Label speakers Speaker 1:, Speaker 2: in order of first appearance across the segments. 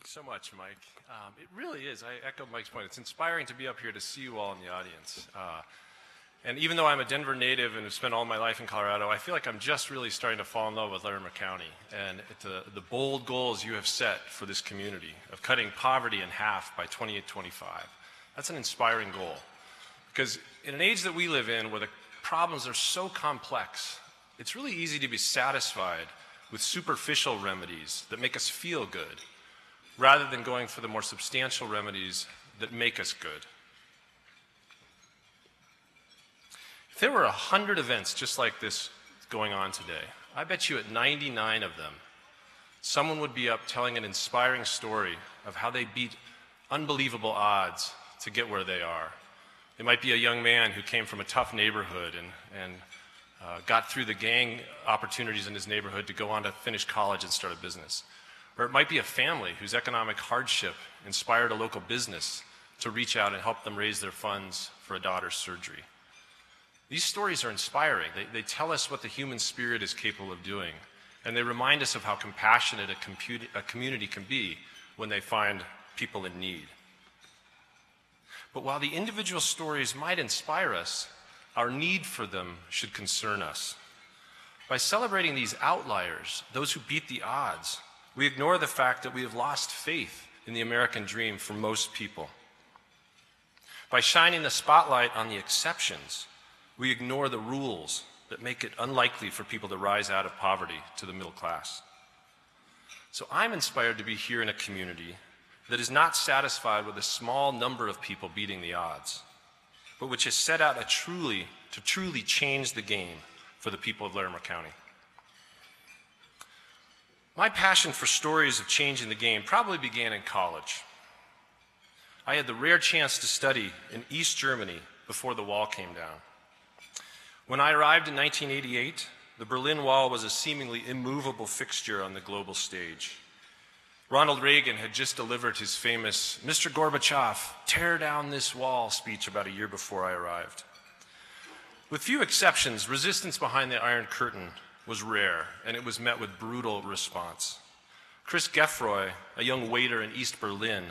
Speaker 1: Thanks so much, Mike. It really is. I echo Mike's point. It's inspiring to be up here to see you all in the audience. And even though I'm a Denver native and have spent all my life in Colorado, I feel like I'm just really starting to fall in love with Larimer County and the bold goals you have set for this community of cutting poverty in half by 2025. That's an inspiring goal. Because in an age that we live in where the problems are so complex, it's really easy to be satisfied with superficial remedies that make us feel good, rather than going for the more substantial remedies that make us good. If there were 100 events just like this going on today, I bet you at 99 of them, someone would be up telling an inspiring story of how they beat unbelievable odds to get where they are. It might be a young man who came from a tough neighborhood and got through the gang opportunities in his neighborhood to go on to finish college and start a business. Or it might be a family whose economic hardship inspired a local business to reach out and help them raise their funds for a daughter's surgery. These stories are inspiring. They tell us what the human spirit is capable of doing, and they remind us of how compassionate a community can be when they find people in need. But while the individual stories might inspire us, our need for them should concern us. By celebrating these outliers, those who beat the odds, we ignore the fact that we have lost faith in the American dream for most people. By shining the spotlight on the exceptions, we ignore the rules that make it unlikely for people to rise out of poverty to the middle class. So I'm inspired to be here in a community that is not satisfied with a small number of people beating the odds, but which has set out to truly change the game for the people of Larimer County. My passion for stories of changing the game probably began in college. I had the rare chance to study in East Germany before the wall came down. When I arrived in 1988, the Berlin Wall was a seemingly immovable fixture on the global stage. Ronald Reagan had just delivered his famous "Mr. Gorbachev, tear down this wall" speech about a year before I arrived. With few exceptions, resistance behind the Iron Curtain was rare, and it was met with brutal response. Chris Geffroy, a young waiter in East Berlin,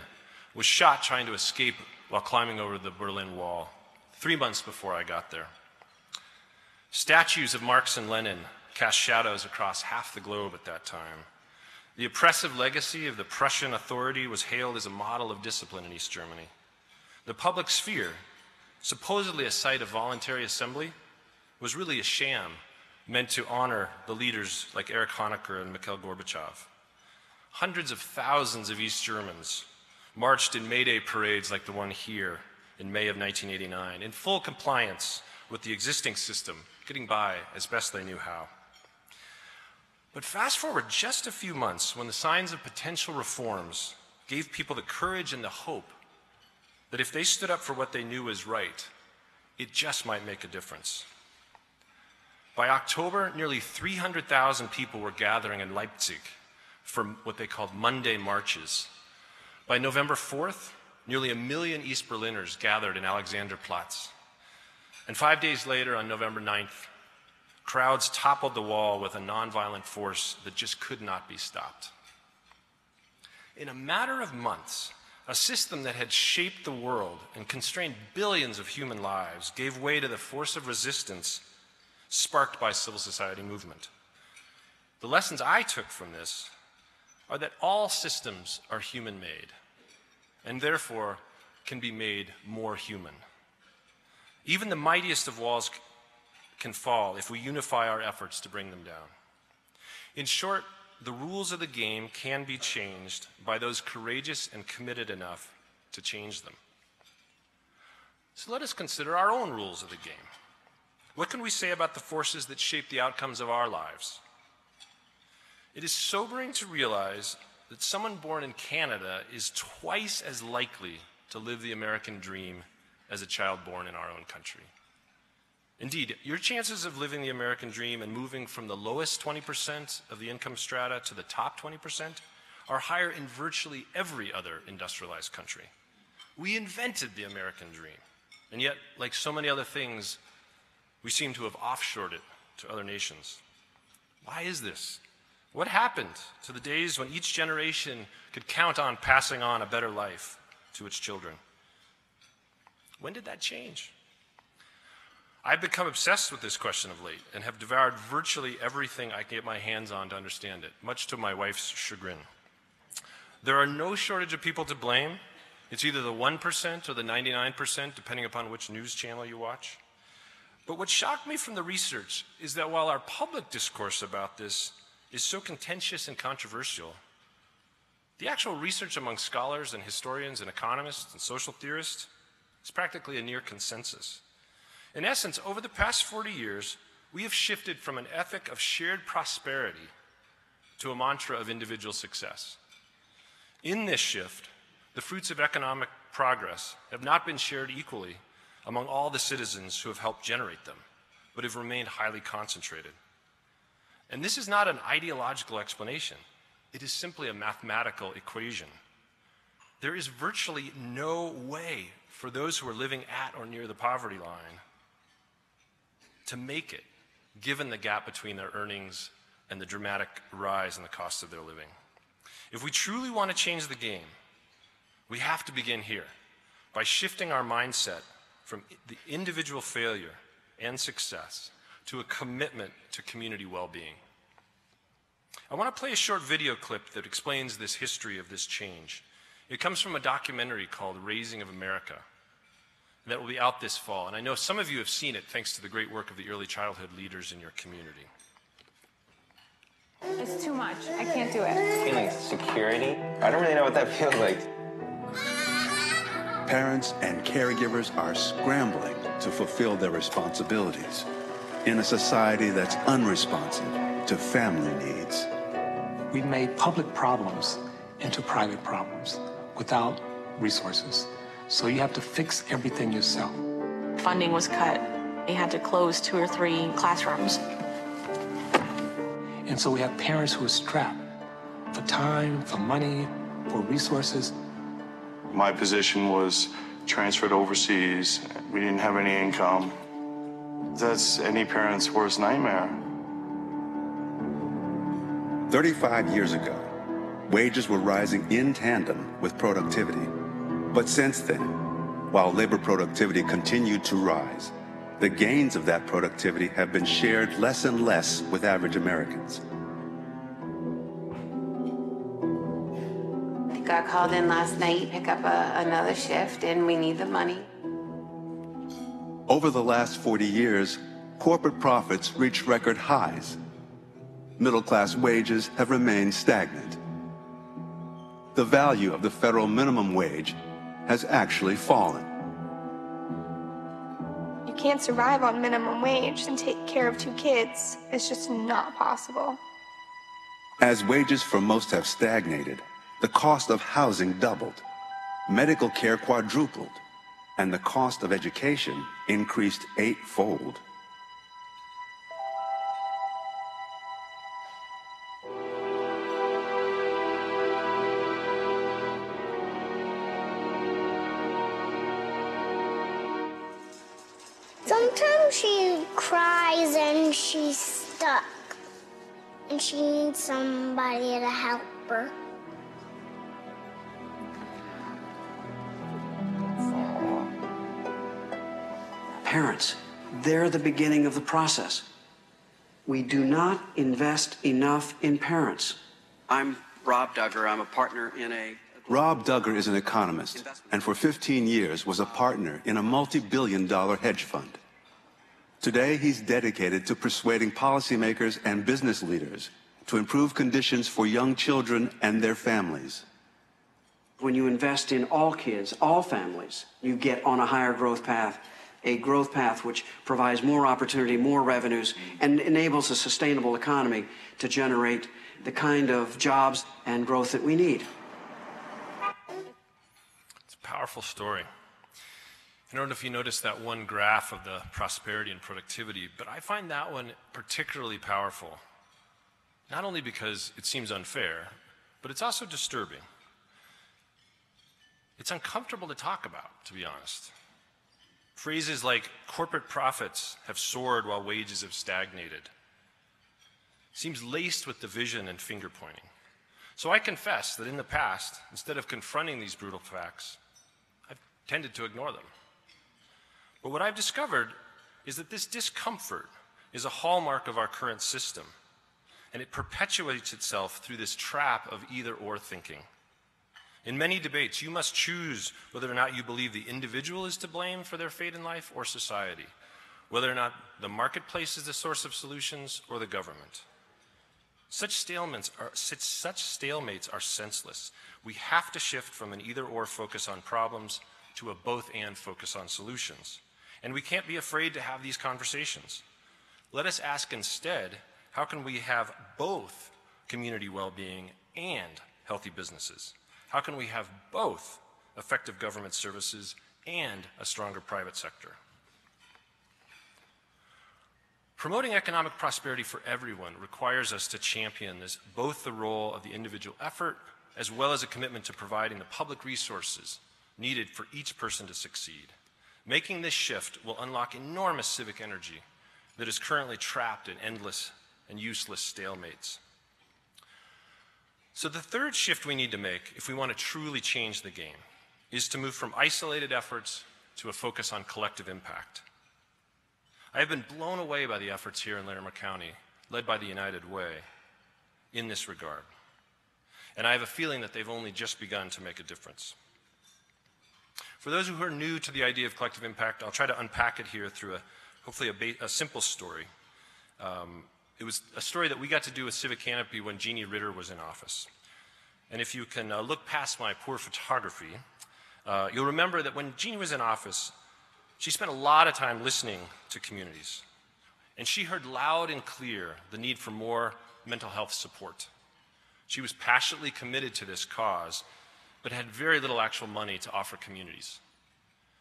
Speaker 1: was shot trying to escape while climbing over the Berlin Wall 3 months before I got there. Statues of Marx and Lenin cast shadows across half the globe at that time. The oppressive legacy of the Prussian authority was hailed as a model of discipline in East Germany. The public sphere, supposedly a site of voluntary assembly, was really a sham meant to honor the leaders like Erich Honecker and Mikhail Gorbachev. Hundreds of thousands of East Germans marched in May Day parades like the one here in May of 1989, in full compliance with the existing system, getting by as best they knew how. But fast forward just a few months when the signs of potential reforms gave people the courage and the hope that if they stood up for what they knew was right, it just might make a difference. By October, nearly 300,000 people were gathering in Leipzig for what they called Monday marches. By November 4th, nearly 1 million East Berliners gathered in Alexanderplatz. And 5 days later, on November 9th, crowds toppled the wall with a nonviolent force that just could not be stopped. In a matter of months, a system that had shaped the world and constrained billions of human lives gave way to the force of resistance sparked by civil society movement. The lessons I took from this are that all systems are human-made and therefore can be made more human. Even the mightiest of walls can fall if we unify our efforts to bring them down. In short, the rules of the game can be changed by those courageous and committed enough to change them. So let us consider our own rules of the game. What can we say about the forces that shape the outcomes of our lives? It is sobering to realize that someone born in Canada is twice as likely to live the American dream as a child born in our own country. Indeed, your chances of living the American dream and moving from the lowest 20% of the income strata to the top 20% are higher in virtually every other industrialized country. We invented the American dream, and yet, like so many other things, we seem to have offshored it to other nations. Why is this? What happened to the days when each generation could count on passing on a better life to its children? When did that change? I've become obsessed with this question of late and have devoured virtually everything I can get my hands on to understand it, much to my wife's chagrin. There are no shortage of people to blame. It's either the 1% or the 99%, depending upon which news channel you watch. But what shocked me from the research is that while our public discourse about this is so contentious and controversial, the actual research among scholars and historians and economists and social theorists is practically a near consensus. In essence, over the past 40 years, we have shifted from an ethic of shared prosperity to a mantra of individual success. In this shift, the fruits of economic progress have not been shared equally among all the citizens who have helped generate them, but have remained highly concentrated. And this is not an ideological explanation. It is simply a mathematical equation. There is virtually no way for those who are living at or near the poverty line to make it, given the gap between their earnings and the dramatic rise in the cost of their living. If we truly want to change the game, we have to begin here by shifting our mindset from the individual failure and success to a commitment to community well-being. I want to play a short video clip that explains this history of this change. It comes from a documentary called Raising of America that will be out this fall. And I know some of you have seen it thanks to the great work of the early childhood leaders in your community.
Speaker 2: It's too much. I can't do it.
Speaker 3: Feeling security? I don't really know what that feels like.
Speaker 4: Parents and caregivers are scrambling to fulfill their responsibilities in a society that's unresponsive to family needs.
Speaker 5: We've made public problems into private problems without resources. So you have to fix everything yourself.
Speaker 6: Funding was cut. We had to close 2 or 3 classrooms.
Speaker 5: And so we have parents who are strapped for time, for money, for resources.
Speaker 7: My position was transferred overseas. We didn't have any income. That's any parent's worst nightmare.
Speaker 4: 35 years ago, wages were rising in tandem with productivity. But since then, while labor productivity continued to rise, the gains of that productivity have been shared less and less with average Americans.
Speaker 8: I got called in last night, pick up another shift, and we need the money.
Speaker 4: Over the last 40 years, corporate profits reached record highs. Middle-class wages have remained stagnant. The value of the federal minimum wage has actually fallen.
Speaker 9: You can't survive on minimum wage and take care of 2 kids. It's just not possible.
Speaker 4: As wages for most have stagnated, the cost of housing doubled, medical care quadrupled, and the cost of education increased 8-fold.
Speaker 10: Sometimes she cries and she's stuck, and she needs somebody to help her.
Speaker 11: Parents, they're the beginning of the process. We do not invest enough in parents.
Speaker 12: I'm Rob Duggar. I'm a partner in a...
Speaker 4: Rob Duggar is an economist, and for 15 years was a partner in a multi-billion-dollar hedge fund. Today, he's dedicated to persuading policymakers and business leaders to improve conditions for young children and their families.
Speaker 11: When you invest in all kids, all families, you get on a higher growth path, a growth path which provides more opportunity, more revenues, and enables a sustainable economy to generate the kind of jobs and growth that we need.
Speaker 1: It's a powerful story. I don't know if you noticed that one graph of the prosperity and productivity, but I find that one particularly powerful, not only because it seems unfair, but it's also disturbing. It's uncomfortable to talk about, to be honest. Phrases like corporate profits have soared while wages have stagnated. seems laced with division and finger pointing. So I confess that in the past, instead of confronting these brutal facts, I've tended to ignore them. But what I've discovered is that this discomfort is a hallmark of our current system, and it perpetuates itself through this trap of either-or thinking. In many debates, you must choose whether or not you believe the individual is to blame for their fate in life or society, whether or not the marketplace is the source of solutions or the government. Such stalemates are senseless. We have to shift from an either-or focus on problems to a both-and focus on solutions. And we can't be afraid to have these conversations. Let us ask instead, how can we have both community well-being and healthy businesses? How can we have both effective government services and a stronger private sector? Promoting economic prosperity for everyone requires us to champion both the role of the individual effort as well as a commitment to providing the public resources needed for each person to succeed. Making this shift will unlock enormous civic energy that is currently trapped in endless and useless stalemates. So the third shift we need to make if we want to truly change the game is to move from isolated efforts to a focus on collective impact. I have been blown away by the efforts here in Larimer County, led by the United Way, in this regard. And I have a feeling that they've only just begun to make a difference. For those who are new to the idea of collective impact, I'll try to unpack it here through hopefully a simple story. It was a story that we got to do with Civic Canopy when Jeannie Ritter was in office. And if you can look past my poor photography, you'll remember that when Jeannie was in office, she spent a lot of time listening to communities. And she heard loud and clear the need for more mental health support. She was passionately committed to this cause, but had very little actual money to offer communities.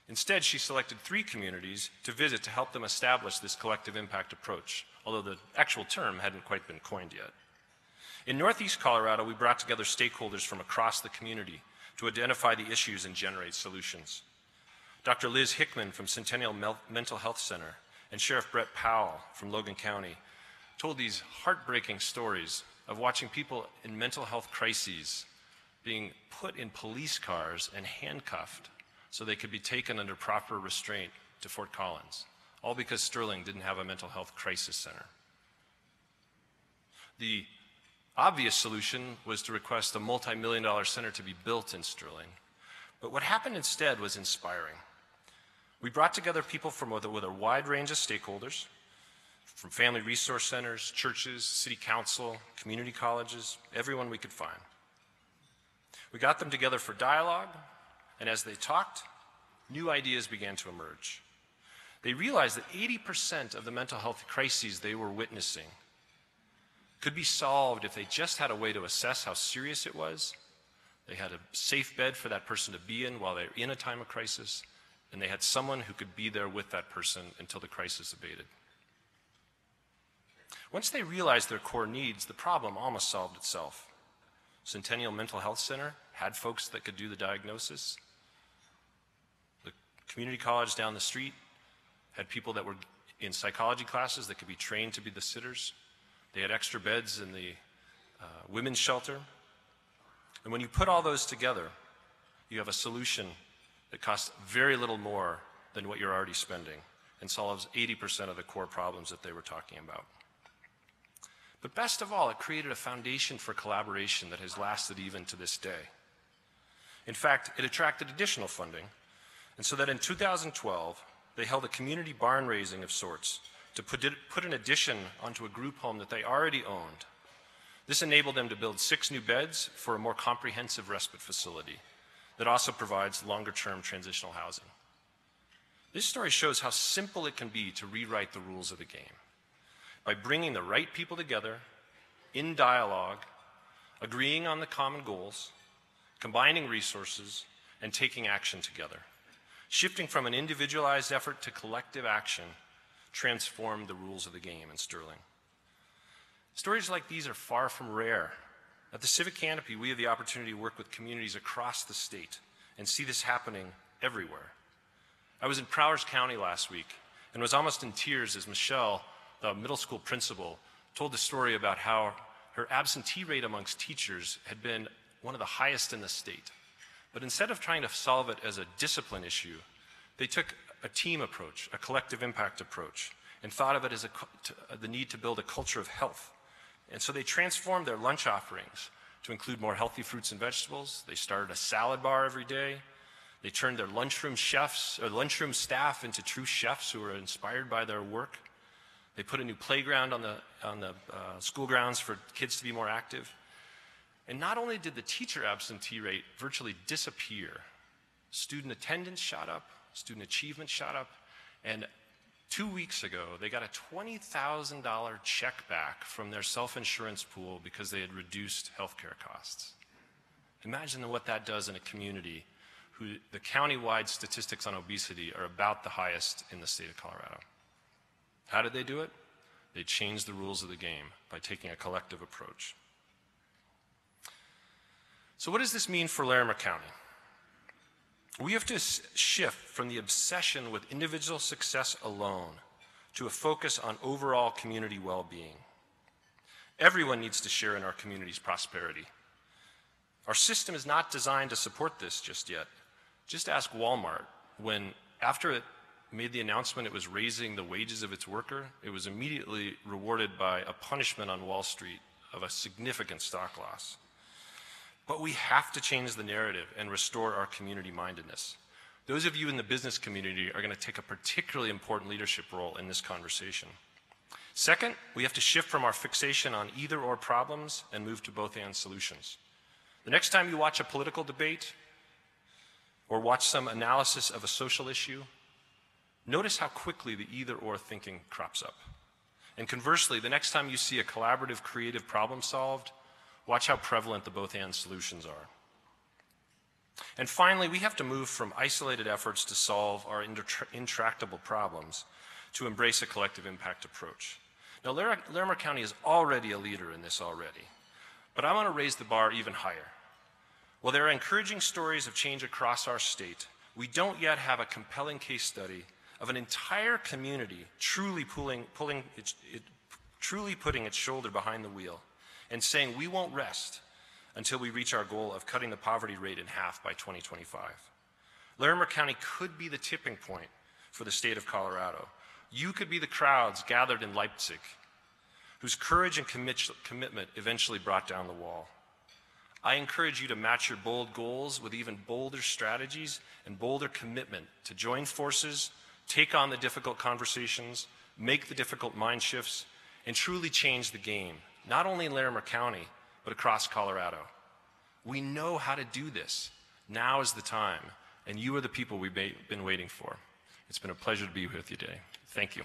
Speaker 1: Instead, she selected 3 communities to visit to help them establish this collective impact approach, although the actual term hadn't quite been coined yet. In Northeast Colorado, we brought together stakeholders from across the community to identify the issues and generate solutions. Dr. Liz Hickman from Centennial Mental Health Center and Sheriff Brett Powell from Logan County told these heartbreaking stories of watching people in mental health crises being put in police cars and handcuffed so they could be taken under proper restraint to Fort Collins, all because Sterling didn't have a mental health crisis center. The obvious solution was to request a multi-million-dollar center to be built in Sterling, but what happened instead was inspiring. We brought together people with a wide range of stakeholders, from family resource centers, churches, city council, community colleges, everyone we could find. We got them together for dialogue, and as they talked, new ideas began to emerge. They realized that 80% of the mental health crises they were witnessing could be solved if they just had a way to assess how serious it was, they had a safe bed for that person to be in while they're in a time of crisis, and they had someone who could be there with that person until the crisis abated. Once they realized their core needs, the problem almost solved itself. Centennial Mental Health Center had folks that could do the diagnosis. The community college down the street had people that were in psychology classes that could be trained to be the sitters. They had extra beds in the women's shelter. And when you put all those together, you have a solution that costs very little more than what you're already spending and solves 80% of the core problems that they were talking about. But best of all, it created a foundation for collaboration that has lasted even to this day. In fact, it attracted additional funding, and so that in 2012, they held a community barn raising of sorts to put an addition onto a group home that they already owned. This enabled them to build 6 new beds for a more comprehensive respite facility that also provides longer-term transitional housing. This story shows how simple it can be to rewrite the rules of the game. By bringing the right people together, in dialogue, agreeing on the common goals, combining resources, and taking action together. Shifting from an individualized effort to collective action transformed the rules of the game in Sterling. Stories like these are far from rare. At the Civic Canopy, we have the opportunity to work with communities across the state and see this happening everywhere. I was in Prowers County last week and was almost in tears as Michelle, the middle school principal, told the story about how her absentee rate amongst teachers had been one of the highest in the state. But instead of trying to solve it as a discipline issue, they took a team approach, a collective impact approach, and thought of it as the need to build a culture of health. And so they transformed their lunch offerings to include more healthy fruits and vegetables. They started a salad bar every day. They turned their lunchroom staff into true chefs who were inspired by their work. They put a new playground on the school grounds for kids to be more active. And not only did the teacher absentee rate virtually disappear, student attendance shot up, student achievement shot up, and 2 weeks ago, they got a $20,000 check back from their self-insurance pool because they had reduced healthcare costs. Imagine what that does in a community who the county-wide statistics on obesity are about the highest in the state of Colorado. How did they do it? They changed the rules of the game by taking a collective approach. So what does this mean for Larimer County? We have to shift from the obsession with individual success alone to a focus on overall community well-being. Everyone needs to share in our community's prosperity. Our system is not designed to support this just yet. Just ask Walmart when, after it made the announcement it was raising the wages of its worker, it was immediately rewarded by a punishment on Wall Street of a significant stock loss. But we have to change the narrative and restore our community mindedness. Those of you in the business community are going to take a particularly important leadership role in this conversation. Second, we have to shift from our fixation on either or problems and move to both and solutions. The next time you watch a political debate or watch some analysis of a social issue, notice how quickly the either or thinking crops up. And conversely, the next time you see a collaborative, creative problem solved, watch how prevalent the both and solutions are. And finally, we have to move from isolated efforts to solve our intractable problems to embrace a collective impact approach. Now, Larimer County is already a leader in this already, but I want to raise the bar even higher. While there are encouraging stories of change across our state, we don't yet have a compelling case study of an entire community truly putting its shoulder behind the wheel and saying we won't rest until we reach our goal of cutting the poverty rate in half by 2025. Larimer County could be the tipping point for the state of Colorado. You could be the crowds gathered in Leipzig whose courage and commitment eventually brought down the wall. I encourage you to match your bold goals with even bolder strategies and bolder commitment to join forces, take on the difficult conversations, make the difficult mind shifts, and truly change the game, not only in Larimer County, but across Colorado. We know how to do this. Now is the time, and you are the people we've been waiting for. It's been a pleasure to be with you today. Thank you.